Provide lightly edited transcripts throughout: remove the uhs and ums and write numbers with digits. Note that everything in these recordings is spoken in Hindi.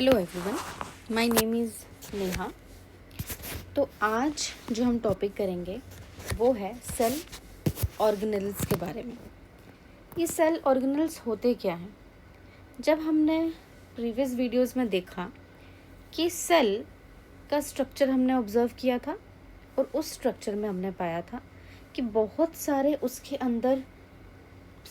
Hello everyone, my name is Neha. तो आज जो हम टॉपिक करेंगे वो है सेल ऑर्गेनेल्स के बारे में। ये सेल ऑर्गेनेल्स होते क्या हैं? जब हमने प्रीवियस वीडियोस में देखा कि सेल का स्ट्रक्चर हमने ऑब्ज़र्व किया था और उस स्ट्रक्चर में हमने पाया था कि बहुत सारे उसके अंदर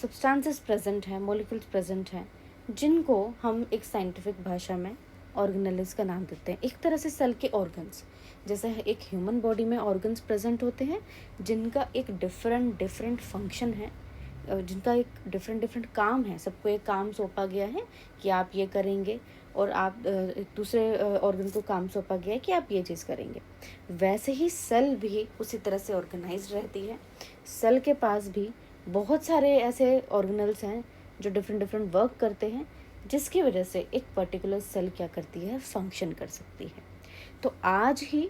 सब्सटेंसेस प्रेजेंट हैं, मॉलिक्यूल्स प्रेजेंट हैं, जिनको हम एक साइंटिफिक भाषा में ऑर्गेनेल्स का नाम देते हैं। एक तरह से सेल के ऑर्गन्स, जैसे एक ह्यूमन बॉडी में ऑर्गन्स प्रेजेंट होते हैं जिनका एक डिफरेंट फंक्शन है, जिनका एक डिफरेंट काम है। सबको एक काम सौंपा गया है कि आप ये करेंगे, और आप एक दूसरे ऑर्गन को काम सौंपा गया है कि आप ये चीज़ करेंगे। वैसे ही सेल भी उसी तरह से ऑर्गेनाइज्ड रहती है। सेल के पास भी बहुत सारे ऐसे ऑर्गेनल्स हैं जो डिफरेंट वर्क करते हैं, जिसकी वजह से एक पर्टिकुलर सेल क्या करती है, फंक्शन कर सकती है। तो आज ही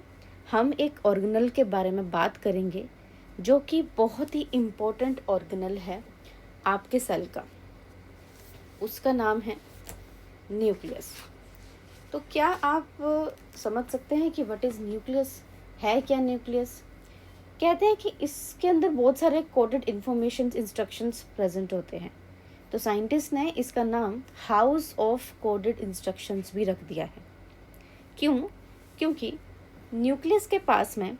हम एक ऑर्गेनल के बारे में बात करेंगे जो कि बहुत ही इम्पोर्टेंट ऑर्गेनल है आपके सेल का। उसका नाम है न्यूक्लियस। तो क्या आप समझ सकते हैं कि व्हाट इज़ न्यूक्लियस? है क्या न्यूक्लियस? कहते हैं कि इसके अंदर बहुत सारे कोडेड इंफॉर्मेशन इंस्ट्रक्शंस प्रेजेंट होते हैं। तो साइंटिस्ट ने इसका नाम हाउस ऑफ कोडेड इंस्ट्रक्शंस भी रख दिया है। क्यों? क्योंकि न्यूक्लियस के पास में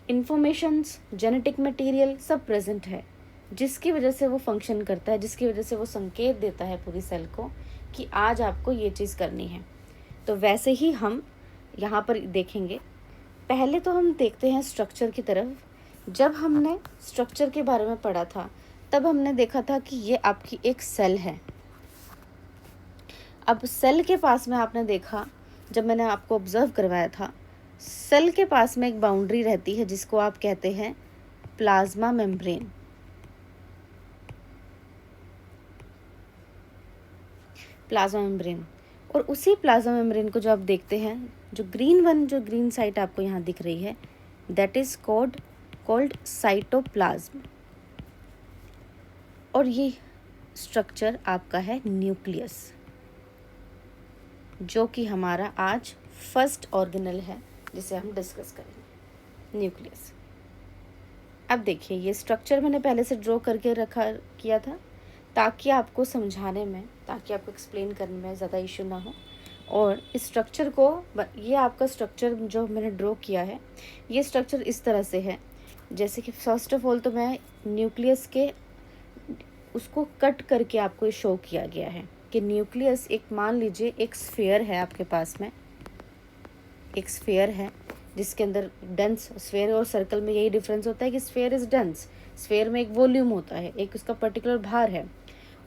इंफॉर्मेशंस, जेनेटिक मटेरियल सब प्रेजेंट है, जिसकी वजह से वो फंक्शन करता है, जिसकी वजह से वो संकेत देता है पूरी सेल को कि आज आपको ये चीज़ करनी है। तो वैसे ही हम यहाँ पर देखेंगे। पहले तो हम देखते हैं स्ट्रक्चर की तरफ। जब हमने स्ट्रक्चर के बारे में पढ़ा था तब हमने देखा था कि ये आपकी एक सेल है। अब सेल के पास में आपने देखा, जब मैंने आपको ऑब्जर्व करवाया था, सेल के पास में एक बाउंड्री रहती है जिसको आप कहते हैं प्लाज्मा मेम्ब्रेन। प्लाज्मा मेम्ब्रेन, और उसी प्लाज्मा मेम्ब्रेन को जो आप देखते हैं, जो ग्रीन साइट आपको यहाँ दिख रही है, दैट इज कॉल्ड साइटोप्लाज्म। और ये स्ट्रक्चर आपका है न्यूक्लियस, जो कि हमारा आज फर्स्ट ऑर्गेनल है जिसे हम डिस्कस करेंगे, न्यूक्लियस। अब देखिए, ये स्ट्रक्चर मैंने पहले से ड्रॉ करके किया था ताकि आपको समझाने में, ताकि आपको एक्सप्लेन करने में ज़्यादा इशू ना हो। और इस स्ट्रक्चर को, ये आपका स्ट्रक्चर जो मैंने ड्रॉ किया है, ये स्ट्रक्चर इस तरह से है। जैसे कि फर्स्ट ऑफ ऑल तो मैं न्यूक्लियस के उसको कट करके आपको शो किया गया है कि न्यूक्लियस एक, मान लीजिए एक स्फीयर है आपके पास में, एक स्फीयर है जिसके अंदर डेंस, स्फीयर और सर्कल में यही डिफरेंस होता है कि स्फीयर इज डेंस। स्फीयर में एक वॉल्यूम होता है, एक उसका पर्टिकुलर भार है।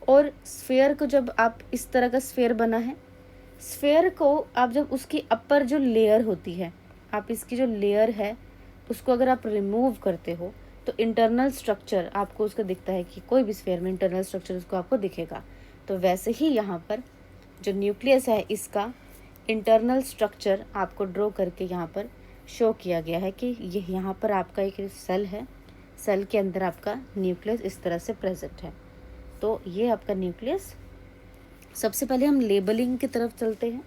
और स्फीयर को जब आप, इस तरह का स्फीयर बना है, स्फीयर को आप जब उसकी अपर जो लेयर होती है, आप इसकी जो लेयर है उसको अगर आप रिमूव करते हो तो इंटरनल स्ट्रक्चर आपको उसका दिखता है कि कोई भी स्फीयर में इंटरनल स्ट्रक्चर उसको आपको दिखेगा। तो वैसे ही यहाँ पर जो न्यूक्लियस है, इसका इंटरनल स्ट्रक्चर आपको ड्रॉ करके यहाँ पर शो किया गया है कि ये यहाँ पर आपका एक सेल है, सेल के अंदर आपका न्यूक्लियस इस तरह से प्रेजेंट है। तो ये आपका न्यूक्लियस। सबसे पहले हम लेबलिंग की तरफ चलते हैं।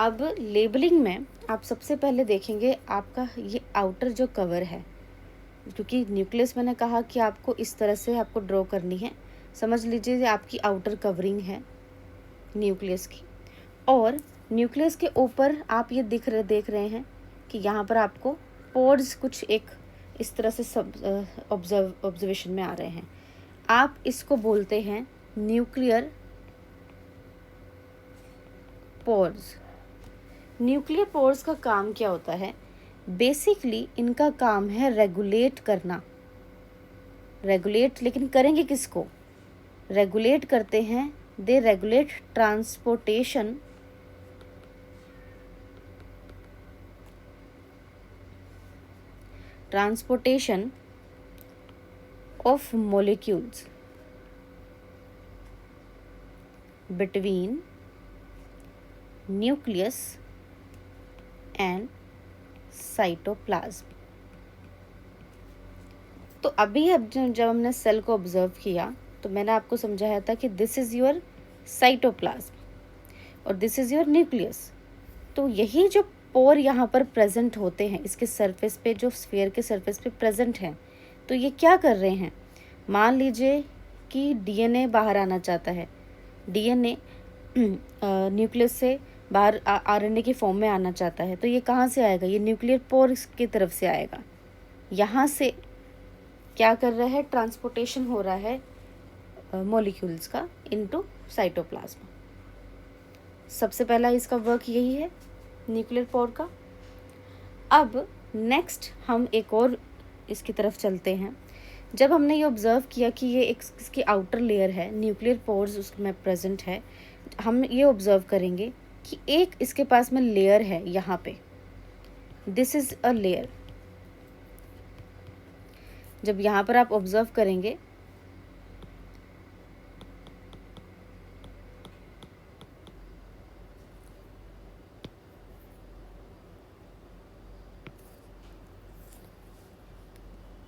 अब लेबलिंग में आप सबसे पहले देखेंगे आपका ये आउटर जो कवर है, क्योंकि न्यूक्लियस मैंने कहा कि आपको इस तरह से आपको ड्रॉ करनी है। समझ लीजिए आपकी आउटर कवरिंग है न्यूक्लियस की, और न्यूक्लियस के ऊपर आप ये देख रहे हैं कि यहाँ पर आपको पोर्स कुछ एक इस तरह से सब ऑब्जर्वेशन में आ रहे हैं। आप इसको बोलते हैं न्यूक्लियर पोर्स। न्यूक्लियर पोर्स का काम क्या होता है? बेसिकली इनका काम है रेगुलेट करना। रेगुलेट, लेकिन करेंगे किसको? रेगुलेट करते हैं, they regulate transportation of molecules between nucleus and cytoplasm। तो अभी अब जब हमने सेल को ऑब्जर्व किया तो मैंने आपको समझाया था कि दिस इज योर साइटोप्लाज्म। और दिस इज़ योर न्यूक्लियस। तो यही जो पोर यहाँ पर प्रेजेंट होते हैं इसके सरफेस पे, जो स्फीयर के सरफेस पे प्रेजेंट हैं, तो ये क्या कर रहे हैं, मान लीजिए कि डीएनए बाहर आना चाहता है, डीएनए न्यूक्लियस से बाहर आरएनए की फॉर्म में आना चाहता है, तो ये कहाँ से आएगा, ये न्यूक्लियर पोर की तरफ से आएगा। यहाँ से क्या कर रहा है, ट्रांसपोर्टेशन हो रहा है मॉलिक्यूल्स का इनटू साइटोप्लाज्म। सबसे पहला इसका वर्क यही है न्यूक्लियर पोर का। अब नेक्स्ट हम एक और इसकी तरफ चलते हैं। जब हमने ये ऑब्ज़र्व किया कि ये एक इसकी आउटर लेयर है, न्यूक्लियर पोर्स उसमें प्रेजेंट है, हम ये ऑब्ज़र्व करेंगे कि एक इसके पास में लेयर है यहाँ पे, दिस इज़ अ लेयर। जब यहाँ पर आप ऑब्ज़र्व करेंगे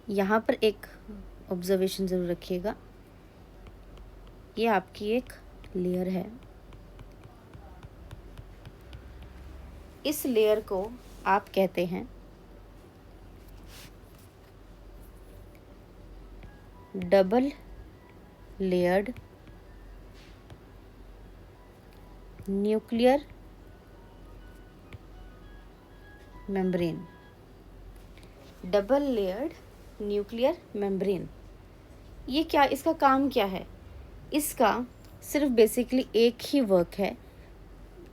यहाँ पर एक ऑब्जर्वेशन ज़रूर रखिएगा, ये आपकी एक लेयर है, इस लेयर को आप कहते हैं double layered nuclear membrane. Double layered nuclear membrane, ये क्या, इसका काम क्या है, इसका सिर्फ बेसिकली एक ही वर्क है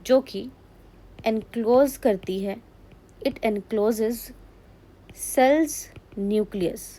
जो कि एनक्लोज करती है, it encloses cells nucleus.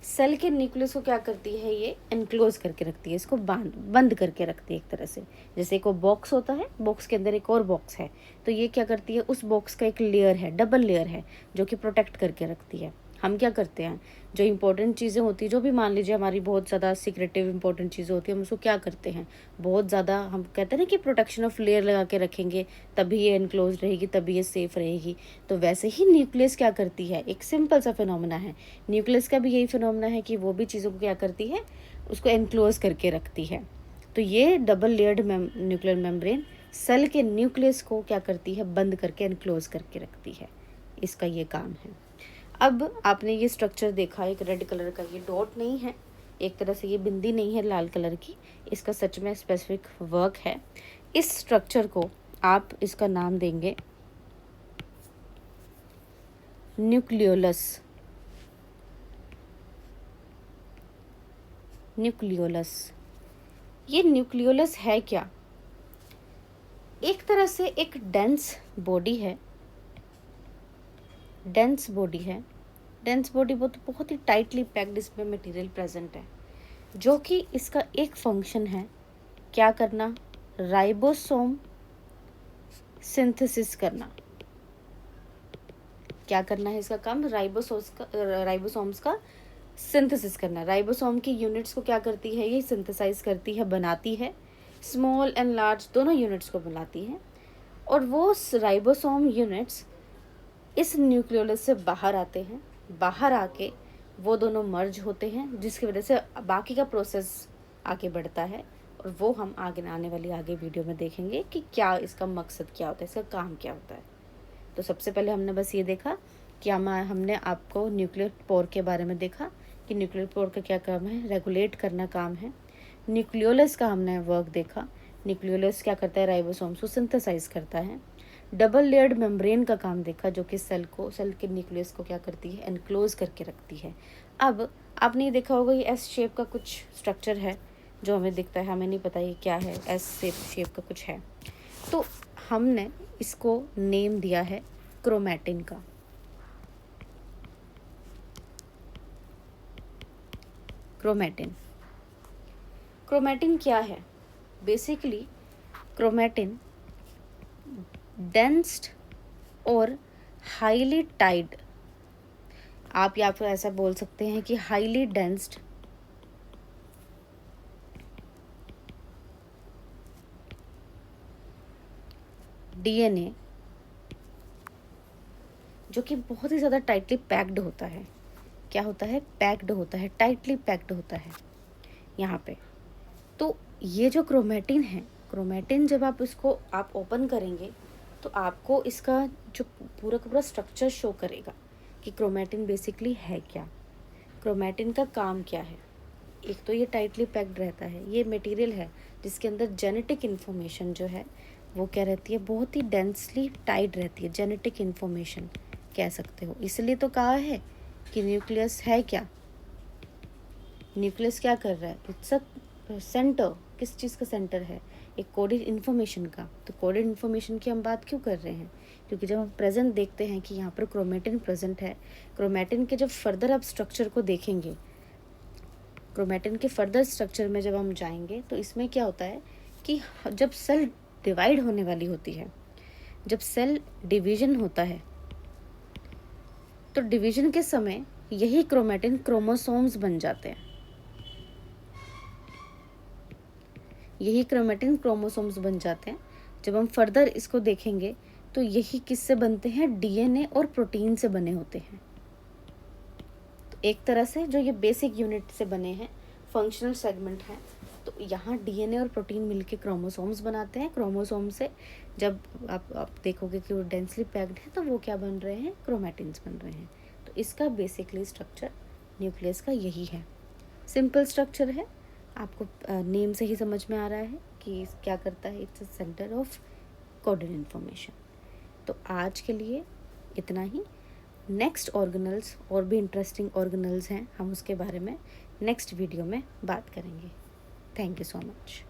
Cell के न्यूक्लियस को क्या करती है, ये एनक्लोज करके रखती है, इसको बंद करके रखती है एक तरह से। जैसे एक वो बॉक्स होता है, बॉक्स के अंदर एक और बॉक्स है, तो ये क्या करती है, उस बॉक्स का एक लेयर है, डबल लेयर है, जो कि प्रोटेक्ट करके रखती है। हम क्या करते हैं, जो इंपॉर्टेंट चीज़ें होती है, जो भी मान लीजिए हमारी बहुत ज़्यादा सीक्रेटिव इंपॉर्टेंट चीज़ें होती है, हम उसको क्या करते हैं, बहुत ज़्यादा हम कहते हैं ना कि प्रोटेक्शन ऑफ लेयर लगा के रखेंगे, तभी ये एनक्लोज रहेगी, तभी ये सेफ रहेगी। तो वैसे ही न्यूक्लियस क्या करती है, एक सिंपल सा फिनोमेना है, न्यूक्लियस का भी यही फिनोमेना है कि वो भी चीज़ों को क्या करती है, उसको एनक्लोज करके रखती है। तो ये double layered nuclear membrane cell के न्यूक्लियस को क्या करती है, बंद करके एनक्लोज करके रखती है, इसका ये काम है। अब आपने ये स्ट्रक्चर देखा, एक रेड कलर का, ये डॉट नहीं है, एक तरह से ये बिंदी नहीं है लाल कलर की, इसका सच में स्पेसिफिक वर्क है। इस स्ट्रक्चर को आप इसका नाम देंगे न्यूक्लियोलस। न्यूक्लियोलस, ये न्यूक्लियोलस है क्या, एक तरह से एक डेंस बॉडी है, डेंस बॉडी है, डेंस बॉडी बहुत ही टाइटली पैक्ड इसमें मटेरियल प्रेजेंट है, जो कि इसका एक फंक्शन है क्या करना, राइबोसोम सिंथेसिस करना। क्या करना है इसका काम, राइबोसोम्स का सिंथेसिस करना। राइबोसोम की यूनिट्स को क्या करती है, ये सिंथेसाइज करती है, बनाती है, स्मॉल एंड लार्ज दोनों यूनिट्स को बनाती है, और वो राइबोसोम यूनिट्स इस न्यूक्लियोलस से बाहर आते हैं, बाहर आके वो दोनों मर्ज होते हैं, जिसकी वजह से बाकी का प्रोसेस आगे बढ़ता है, और वो हम आगे आने वाली आगे वीडियो में देखेंगे कि क्या इसका मकसद क्या होता है, इसका काम क्या होता है। तो सबसे पहले हमने बस ये देखा कि हमने आपको न्यूक्लियर पोर के बारे में देखा कि न्यूक्लियर पोर का क्या काम है, रेगुलेट करना काम है। न्यूक्लियोलस का हमने वर्क देखा, न्यूक्लियोलस क्या करता है, राइबोसोम्स को सिंथेसाइज करता है। डबल लेयर्ड मेम्ब्रेन का काम देखा, जो कि सेल के न्यूक्लियस को क्या करती है, एनक्लोज करके रखती है। अब आपने ये देखा होगा, ये एस शेप का कुछ स्ट्रक्चर है जो हमें दिखता है, हमें नहीं पता ये क्या है, एस शेप का कुछ है, तो हमने इसको नेम दिया है क्रोमैटिन का। क्रोमैटिन, क्रोमैटिन क्या है, बेसिकली क्रोमैटिन डेंस्ड और हाईली टाइड, आप या फिर ऐसा बोल सकते हैं कि हाईली डेंस्ड डीएनए, जो कि बहुत ही ज़्यादा टाइटली पैक्ड होता है। क्या होता है, पैक्ड होता है, टाइटली पैक्ड होता है यहाँ पे। तो ये जो क्रोमैटिन है क्रोमेटिन जब आप इसको आप ओपन करेंगे तो आपको इसका जो पूरा का पूरा स्ट्रक्चर शो करेगा कि क्रोमेटिन बेसिकली है क्या, क्रोमेटिन का काम क्या है। एक तो ये टाइटली पैक्ड रहता है, ये मटेरियल है जिसके अंदर जेनेटिक इन्फॉर्मेशन जो है वो क्या रहती है, बहुत ही डेंसली टाइड रहती है, जेनेटिक इन्फॉर्मेशन कह सकते हो। इसलिए तो कहा है कि न्यूक्लियस है क्या, न्यूक्लियस क्या कर रहा है, इट्स अ सेंटर। किस चीज़ का सेंटर है, एक कोडेड इन्फॉर्मेशन का। तो कोडेड इन्फॉर्मेशन की हम बात क्यों कर रहे हैं, क्योंकि जब हम प्रेजेंट देखते हैं कि यहाँ पर क्रोमेटिन प्रेजेंट है, क्रोमेटिन के जब फर्दर आप स्ट्रक्चर को देखेंगे, क्रोमेटिन के फर्दर स्ट्रक्चर में जब हम जाएंगे तो इसमें क्या होता है कि जब सेल डिवाइड होने वाली होती है, जब सेल डिवीजन होता है, तो डिवीजन के समय यही क्रोमेटिन क्रोमोसोम्स बन जाते हैं, यही क्रोमेटिन क्रोमोसोम्स बन जाते हैं। जब हम फर्दर इसको देखेंगे तो यही किससे बनते हैं, डीएनए और प्रोटीन से बने होते हैं। तो एक तरह से जो ये बेसिक यूनिट से बने हैं, फंक्शनल सेगमेंट हैं, तो यहाँ डीएनए और प्रोटीन मिलके क्रोमोसोम्स बनाते हैं। क्रोमोसोम से जब आप देखोगे कि वो डेंसली पैक्ड है तो वो क्या बन रहे हैं, क्रोमेटिन्स बन रहे हैं। तो इसका बेसिकली स्ट्रक्चर न्यूक्लियस का यही है, सिंपल स्ट्रक्चर है। आपको नेम से ही समझ में आ रहा है कि क्या करता है, it's a centre of coded information. तो आज के लिए इतना ही। नेक्स्ट ऑर्गेनल्स और भी इंटरेस्टिंग ऑर्गेनल्स हैं, हम उसके बारे में नेक्स्ट वीडियो में बात करेंगे। Thank you so much.